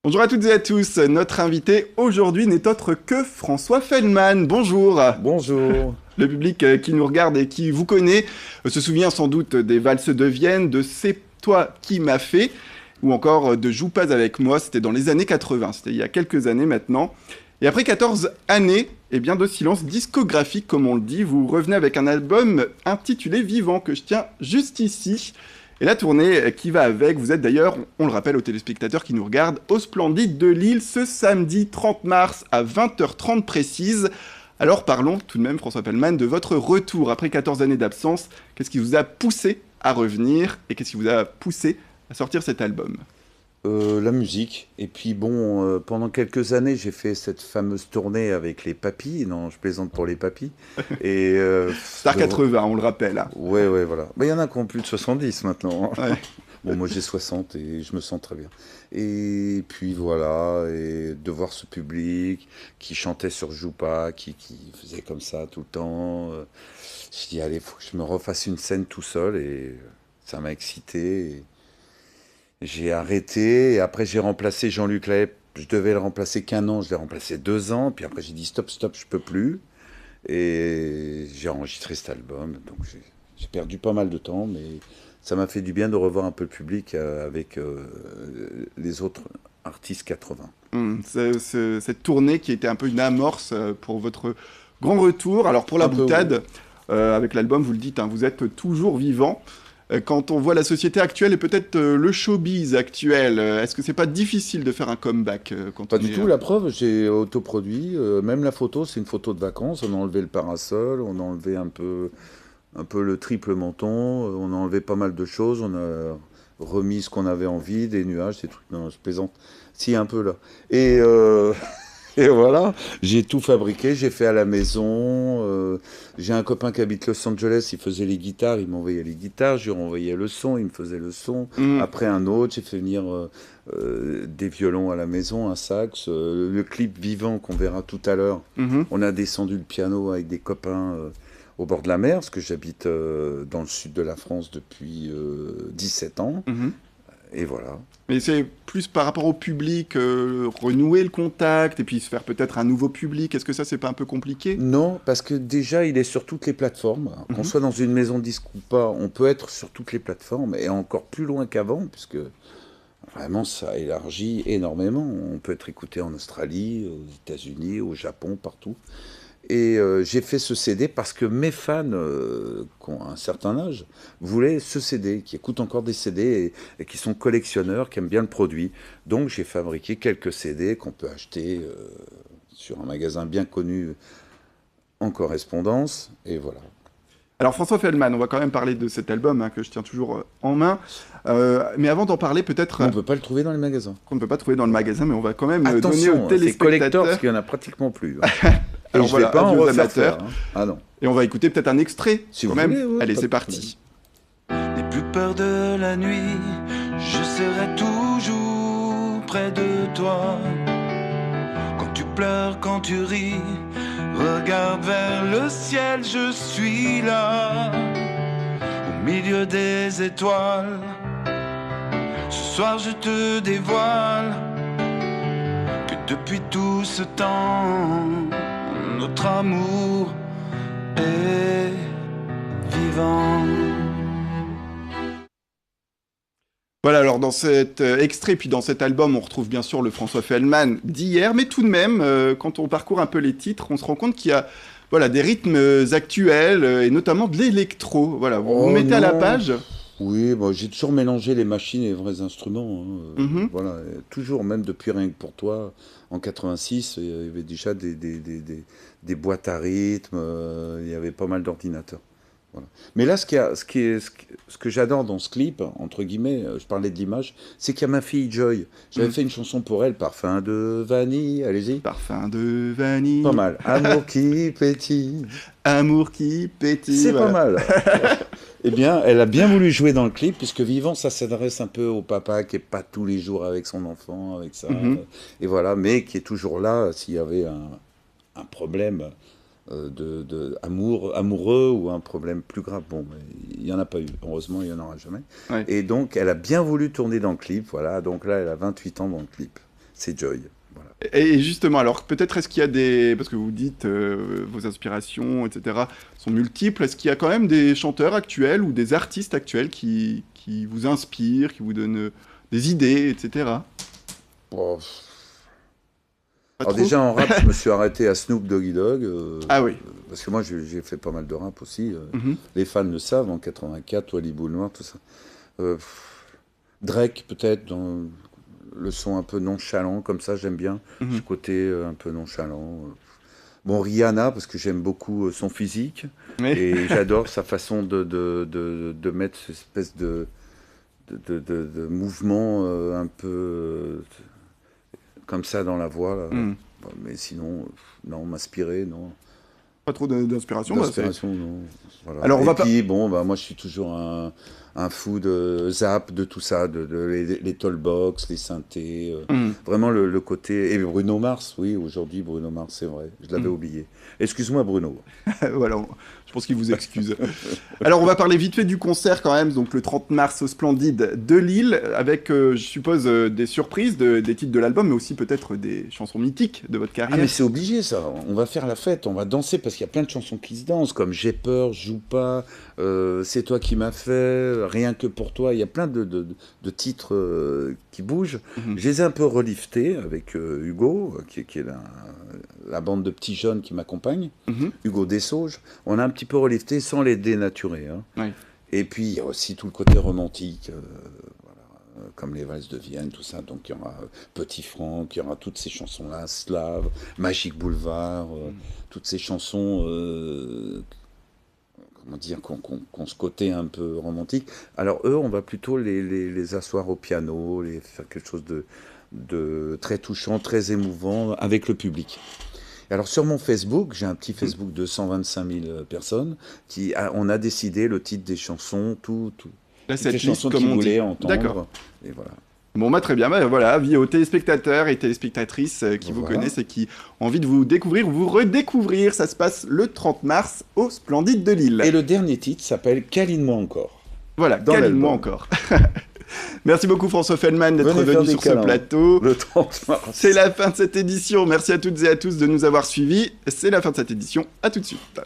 Bonjour à toutes et à tous, notre invité aujourd'hui n'est autre que François Feldman. Bonjour. Bonjour. Le public qui nous regarde et qui vous connaît se souvient sans doute des valses de Vienne, de C'est toi qui m'as fait, ou encore de Joue pas avec moi, c'était dans les années 80, c'était il y a quelques années maintenant. Et après 14 années, et bien de silence discographique comme on le dit, vous revenez avec un album intitulé Vivant que je tiens juste ici. Et la tournée qui va avec, vous êtes d'ailleurs, on le rappelle aux téléspectateurs qui nous regardent, au Splendide de Lille ce samedi 30 mars à 20h30 précise. Alors parlons tout de même, François Feldman, de votre retour après 14 années d'absence. Qu'est-ce qui vous a poussé à revenir et qu'est-ce qui vous a poussé à sortir cet album? La musique. Et puis bon, pendant quelques années, j'ai fait cette fameuse tournée avec les Papis. Non, je plaisante pour les Papis. Et Star 80, on le rappelle, hein. ouais, ouais, voilà. Mais il y en a qui ont plus de 70 maintenant. Ouais. Bon, moi j'ai 60 et je me sens très bien. Et puis voilà, et de voir ce public qui chantait sur Joupa, qui faisait comme ça tout le temps. Je dis, allez, faut que je me refasse une scène tout seul et ça m'a excité. J'ai arrêté et après j'ai remplacé Jean-Luc Lahaye. Je devais le remplacer qu'un an, je l'ai remplacé 2 ans. Puis après j'ai dit stop, stop, je peux plus. Et j'ai enregistré cet album. Donc j'ai perdu pas mal de temps, mais ça m'a fait du bien de revoir un peu le public avec les autres artistes 80. Cette tournée qui était un peu une amorce pour votre grand retour. Alors pour la Un peu, oui. boutade, avec l'album, vous le dites, hein, vous êtes toujours vivant. Quand on voit la société actuelle et peut-être le showbiz actuel, est-ce que c'est pas difficile de faire un comeback quand Pas on du est... tout, la preuve, j'ai autoproduit. Même la photo, c'est une photo de vacances. On a enlevé le parasol, on a enlevé un peu le triple menton, on a enlevé pas mal de choses, on a remis ce qu'on avait envie, des nuages, des trucs. Non, je plaisante. Si, un peu là. Et, et voilà, j'ai tout fabriqué, j'ai fait à la maison. J'ai un copain qui habite Los Angeles, il faisait les guitares, il m'envoyait les guitares, je lui renvoyais le son, il me faisait le son. Hmm. Après un autre, j'ai fait venir des violons à la maison, un sax, le clip vivant qu'on verra tout à l'heure. Mhm. On a descendu le piano avec des copains au bord de la mer, parce que j'habite dans le sud de la France depuis 17 ans. Mhm. Et voilà. Mais c'est plus par rapport au public, renouer le contact et puis se faire peut-être un nouveau public. Est-ce que ça, c'est pas un peu compliqué? Non, parce que déjà, il est sur toutes les plateformes. Qu'on Mhm. soit dans une maison de disque ou pas, on peut être sur toutes les plateformes et encore plus loin qu'avant, puisque vraiment, ça élargit énormément. On peut être écouté en Australie, aux États-Unis, au Japon, partout. Et j'ai fait ce CD parce que mes fans, qui ont un certain âge, voulaient ce CD, qui écoutent encore des CD et qui sont collectionneurs, qui aiment bien le produit. Donc j'ai fabriqué quelques CD qu'on peut acheter sur un magasin bien connu en correspondance. Et voilà. Alors François Feldman, on va quand même parler de cet album hein, que je tiens toujours en main. Mais avant d'en parler, peut-être On ne peut pas le trouver dans les magasins. qu'on ne peut pas trouver dans le magasin, mais on va quand même donner aux Attention, c'est collector parce téléspectateurs. qu'il n'y en a pratiquement plus. Et Alors je ne vais voilà, pas en adieu aux refaire amateurs. faire. Hein. Ah non. Et on va écouter peut-être un extrait Si quand vous même. voulez, ouais, Allez, pas c'est de parti. N'aie plus peur de la nuit, je serai toujours près de toi. Quand tu pleures, quand tu ris, regarde vers le ciel, je suis là, au milieu des étoiles. Ce soir je te dévoile que depuis tout ce temps, notre amour est vivant. Voilà, alors dans cet extrait, puis dans cet album, on retrouve bien sûr le François Feldman d'hier, mais tout de même, quand on parcourt un peu les titres, on se rend compte qu'il y a voilà, des rythmes actuels, et notamment de l'électro. Voilà, vous vous Oh mettez à la non. page. Oui, bon, j'ai toujours mélangé les machines et les vrais instruments. Hein. Mhm. Voilà, toujours, même depuis Rien que pour toi, en 86, il y avait déjà des boîtes à rythme, il y avait pas mal d'ordinateurs. Voilà. Mais là, ce que j'adore dans ce clip, entre guillemets, je parlais de l'image, c'est qu'il y a ma fille Joy. J'avais Mhm. fait une chanson pour elle, Parfum de vanille, allez-y. Parfum de vanille, Pas mal. Amour qui pétille. amour qui pétille. C'est pas Voilà. mal. Eh bien, elle a bien voulu jouer dans le clip, puisque Vivant, ça s'adresse un peu au papa qui est pas tous les jours avec son enfant, avec ça. Mhm. Et voilà, mais qui est toujours là s'il y avait un problème amoureux ou un problème plus grave. Bon, mais il n'y en a pas eu. Heureusement, il n'y en aura jamais. Ouais. Et donc, elle a bien voulu tourner dans le clip. Voilà, donc là, elle a 28 ans dans le clip. c'est Joy. Voilà. Et justement, alors peut-être est-ce qu'il y a des... Parce que vous dites vos inspirations, etc., sont multiples. Est-ce qu'il y a quand même des chanteurs actuels ou des artistes actuels qui vous inspirent, qui vous donnent des idées, etc. Oh. Pas Alors trop déjà en rap, je me suis arrêté à Snoop Doggy Dogg. Ah oui. Parce que moi, j'ai fait pas mal de rap aussi. Mhm. Les fans le savent, en 84, Wally Boule Noir, tout ça. Drake, peut-être, dans le son un peu nonchalant, comme ça, j'aime bien. Mhm. Ce côté un peu nonchalant. Bon, Rihanna, parce que j'aime beaucoup son physique. Oui. Et j'adore sa façon de mettre cette espèce de mouvement un peu comme ça dans la voix. Là. Mhm. Bon, mais sinon, non, m'inspirer, non. Pas trop d'inspiration. Bah, D'inspiration, non. Voilà. Alors, on et va puis, bon, bah, moi, je suis toujours un fou de Zap, de tout ça, les Tollbox, les synthés. Vraiment le côté... Et Bruno Mars, oui, aujourd'hui, Bruno Mars, c'est vrai. Je l'avais oublié. Excuse-moi, Bruno. Voilà, je pense qu'il vous excuse. Alors, on va parler vite fait du concert quand même, donc le 30 mars au Splendide de Lille, avec, je suppose, des surprises, des titres de l'album, mais aussi peut-être des chansons mythiques de votre Ah, carrière. mais c'est obligé, ça. On va faire la fête, on va danser, parce qu'il y a plein de chansons qui se dansent, comme J'ai peur, Joue pas, C'est toi qui m'as fait, Rien que pour toi. Il y a plein de titres qui bougent. Je les ai un peu reliftés avec Hugo, qui est la bande de petits jeunes qui m'accompagne, Hugo Dessauges. On a un petit peu relifté sans les dénaturer. Hein. Oui. Et puis, il y a aussi tout le côté romantique, comme les valses de Vienne, tout ça. Donc, il y aura Petit Franck, il y aura toutes ces chansons-là, Slave, Magique Boulevard, toutes ces chansons, comment dire, qu'on se côté un peu romantique. Alors, eux, on va plutôt les asseoir au piano, les faire quelque chose de très touchant, très émouvant avec le public. Alors sur mon Facebook, j'ai un petit Facebook de 125 000 personnes, on a décidé le titre des chansons, Là, toutes cette les liste, chansons comme qu'ils on dit. voulaient entendre. D'accord. Et voilà. Bon, bah, très bien. Bah, voilà, avis aux téléspectateurs et téléspectatrices qui vous Voilà. connaissent et qui ont envie de vous découvrir ou vous redécouvrir. Ça se passe le 30 mars au Splendide de Lille. Et le dernier titre s'appelle Câline-moi encore. Voilà, dans câline-moi l'album. encore. Merci beaucoup François Feldman d'être Venez faire venu des sur ce câlins. plateau. Le 30 mars. C'est la fin de cette édition. Merci à toutes et à tous de nous avoir suivis. C'est la fin de cette édition. À tout de suite.